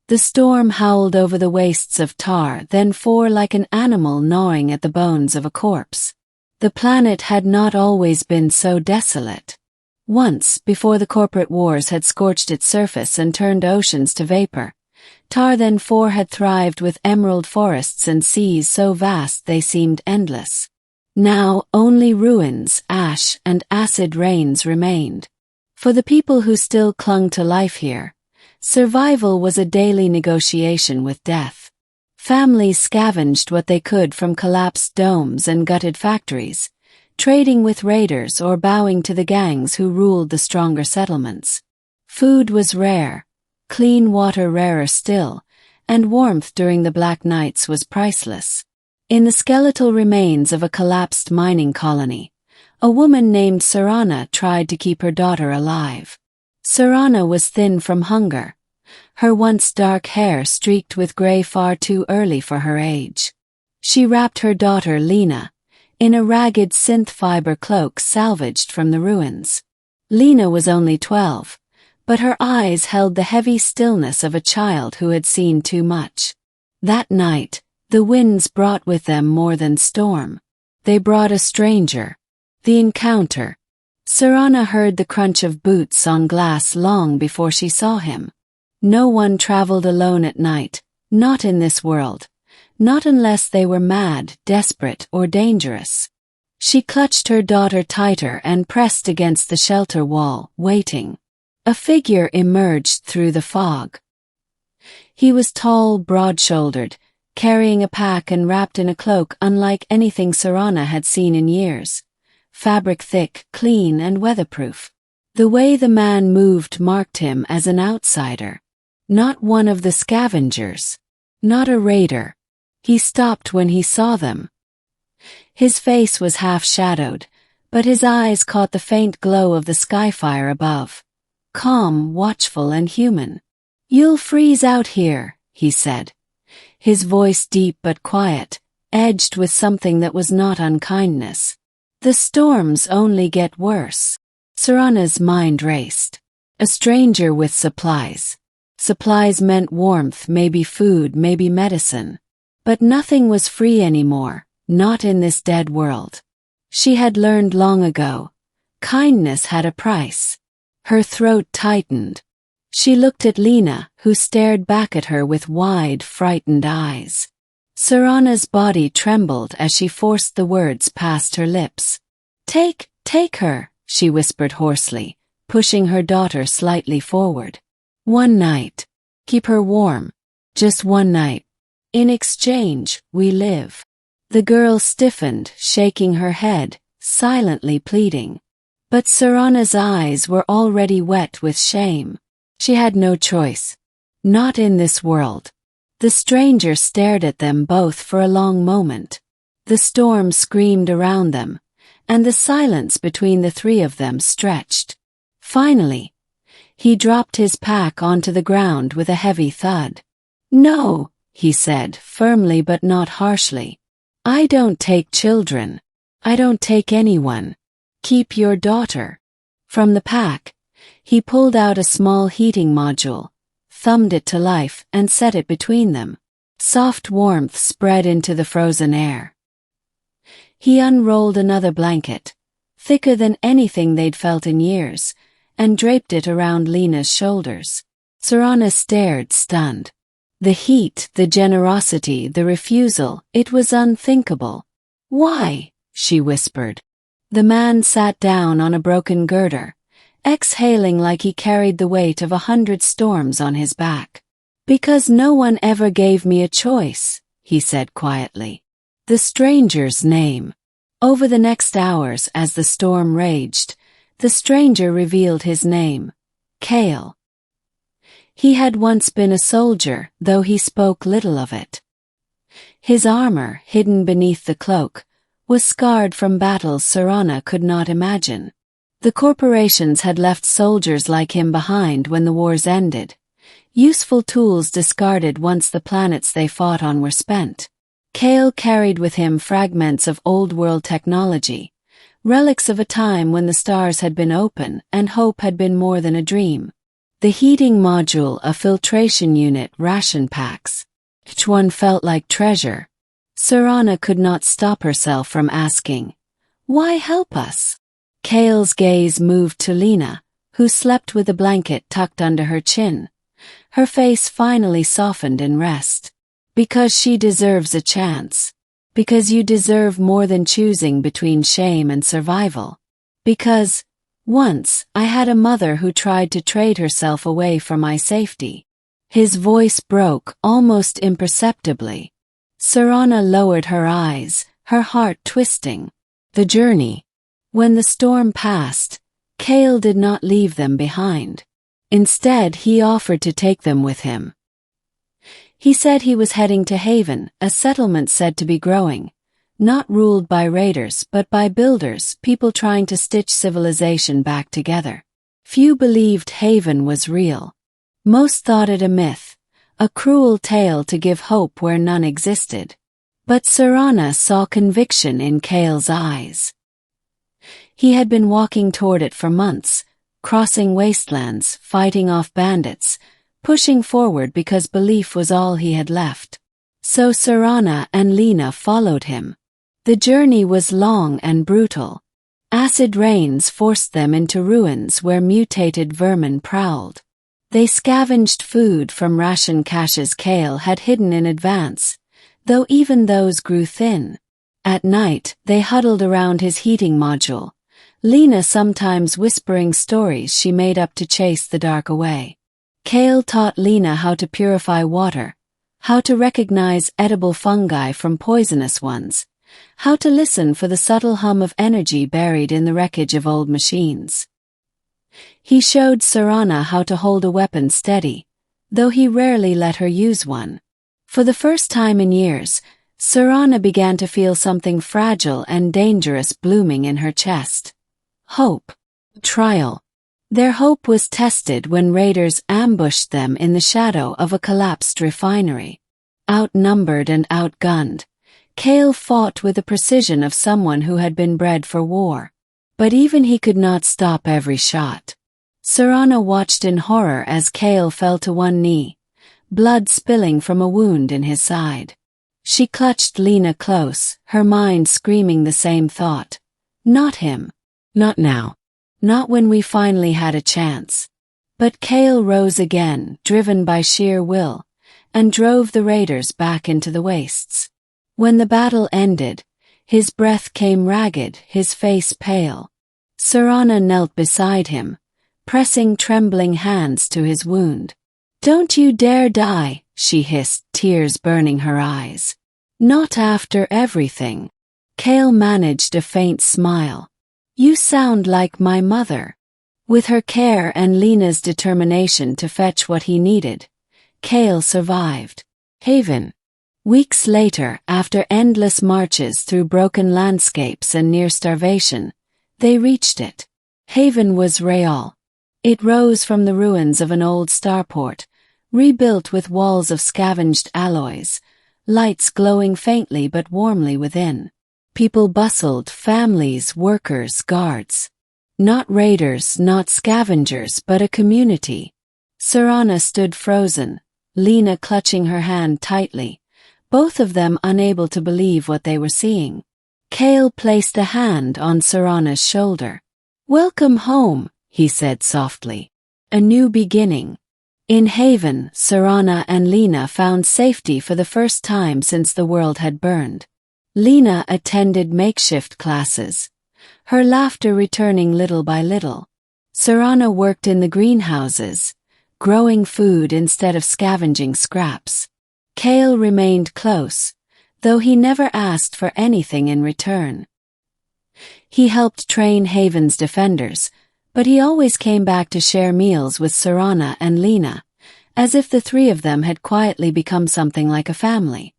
The storm howled over the wastes of tar, then fore like an animal gnawing at the bones of a corpse. The planet had not always been so desolate. Once, before the corporate wars had scorched its surface and turned oceans to vapor, tar then fore had thrived with emerald forests and seas so vast they seemed endless. Now, only ruins, ash, and acid rains remained. For the people who still clung to life here, survival was a daily negotiation with death. Families scavenged what they could from collapsed domes and gutted factories, trading with raiders or bowing to the gangs who ruled the stronger settlements. Food was rare, clean water rarer still, and warmth during the black nights was priceless. In the skeletal remains of a collapsed mining colony, a woman named Sarana tried to keep her daughter alive. Sarana was thin from hunger, her once dark hair streaked with gray far too early for her age. She wrapped her daughter Lena in a ragged synth fiber cloak salvaged from the ruins. Lena was only 12, but her eyes held the heavy stillness of a child who had seen too much. That night, the winds brought with them more than storm. They brought a stranger. The encounter. Sarana heard the crunch of boots on glass long before she saw him. No one traveled alone at night, not in this world, not unless they were mad, desperate, or dangerous. She clutched her daughter tighter and pressed against the shelter wall, waiting. A figure emerged through the fog. He was tall, broad-shouldered, carrying a pack and wrapped in a cloak unlike anything Sarana had seen in years. Fabric thick, clean, and weatherproof. The way the man moved marked him as an outsider. Not one of the scavengers. Not a raider. He stopped when he saw them. His face was half-shadowed, but his eyes caught the faint glow of the skyfire above. Calm, watchful, and human. "You'll freeze out here," he said. His voice deep but quiet, edged with something that was not unkindness. "The storms only get worse." Sarana's mind raced. A stranger with supplies. Supplies meant warmth, maybe food, maybe medicine. But nothing was free anymore, not in this dead world. She had learned long ago. Kindness had a price. Her throat tightened. She looked at Lena, who stared back at her with wide, frightened eyes. Sarana's body trembled as she forced the words past her lips. Take her," she whispered hoarsely, pushing her daughter slightly forward. "One night. Keep her warm. Just one night. In exchange, we live." The girl stiffened, shaking her head, silently pleading. But Sarana's eyes were already wet with shame. She had no choice. Not in this world. The stranger stared at them both for a long moment. The storm screamed around them, and the silence between the three of them stretched. Finally, he dropped his pack onto the ground with a heavy thud. "No," he said, firmly but not harshly. "I don't take children. I don't take anyone. Keep your daughter." From the pack, he pulled out a small heating module, thumbed it to life, and set it between them. Soft warmth spread into the frozen air. He unrolled another blanket, thicker than anything they'd felt in years, and draped it around Lena's shoulders. Sarana stared, stunned. The heat, the generosity, the refusal, it was unthinkable. "Why?" she whispered. The man sat down on a broken girder, exhaling like he carried the weight of 100 storms on his back. "Because no one ever gave me a choice," he said quietly. The stranger's name. Over the next hours as the storm raged, the stranger revealed his name. Kale. He had once been a soldier, though he spoke little of it. His armor, hidden beneath the cloak, was scarred from battles Sarana could not imagine. The corporations had left soldiers like him behind when the wars ended. Useful tools discarded once the planets they fought on were spent. Kale carried with him fragments of old-world technology, relics of a time when the stars had been open and hope had been more than a dream. the heating module, a filtration unit, ration packs. Each one felt like treasure. Serana could not stop herself from asking, "Why help us?" Kale's gaze moved to Lena, who slept with a blanket tucked under her chin. Her face finally softened in rest. "Because she deserves a chance. Because you deserve more than choosing between shame and survival. Because, once, I had a mother who tried to trade herself away for my safety." His voice broke, almost imperceptibly. Serana lowered her eyes, her heart twisting. The journey. When the storm passed, Kale did not leave them behind. Instead, he offered to take them with him. He said he was heading to Haven, a settlement said to be growing, not ruled by raiders but by builders, people trying to stitch civilization back together. Few believed Haven was real. Most thought it a myth, a cruel tale to give hope where none existed. But Serana saw conviction in Kale's eyes. He had been walking toward it for months, crossing wastelands, fighting off bandits, pushing forward because belief was all he had left. So Serana and Lena followed him. The journey was long and brutal. Acid rains forced them into ruins where mutated vermin prowled. They scavenged food from ration caches Kale had hidden in advance, though even those grew thin. At night, they huddled around his heating module, Lena sometimes whispering stories she made up to chase the dark away. Kale taught Lena how to purify water, how to recognize edible fungi from poisonous ones, how to listen for the subtle hum of energy buried in the wreckage of old machines. He showed Serana how to hold a weapon steady, though he rarely let her use one. For the first time in years, Serana began to feel something fragile and dangerous blooming in her chest. Hope. Trial. Their hope was tested when raiders ambushed them in the shadow of a collapsed refinery. Outnumbered and outgunned, Kale fought with the precision of someone who had been bred for war. But even he could not stop every shot. Serana watched in horror as Kale fell to one knee, blood spilling from a wound in his side. She clutched Lena close, her mind screaming the same thought. Not him. Not now. Not when we finally had a chance. But Kale rose again, driven by sheer will, and drove the raiders back into the wastes. When the battle ended, his breath came ragged, his face pale. Serana knelt beside him, pressing trembling hands to his wound. "Don't you dare die," she hissed, tears burning her eyes. "Not after everything." Kale managed a faint smile. "You sound like my mother." With her care and Lena's determination to fetch what he needed, Kale survived. Haven. Weeks later, after endless marches through broken landscapes and near starvation, they reached it. Haven was real. It rose from the ruins of an old starport, rebuilt with walls of scavenged alloys, lights glowing faintly but warmly within. People bustled, families, workers, guards. Not raiders, not scavengers, but a community. Serana stood frozen, Lena clutching her hand tightly, both of them unable to believe what they were seeing. Kale placed a hand on Serana's shoulder. "Welcome home," he said softly. "A new beginning." In Haven, Serana and Lena found safety for the first time since the world had burned. Lena attended makeshift classes, her laughter returning little by little. Serana worked in the greenhouses, growing food instead of scavenging scraps. Kale remained close, though he never asked for anything in return. He helped train Haven's defenders, but he always came back to share meals with Serana and Lena, as if the three of them had quietly become something like a family.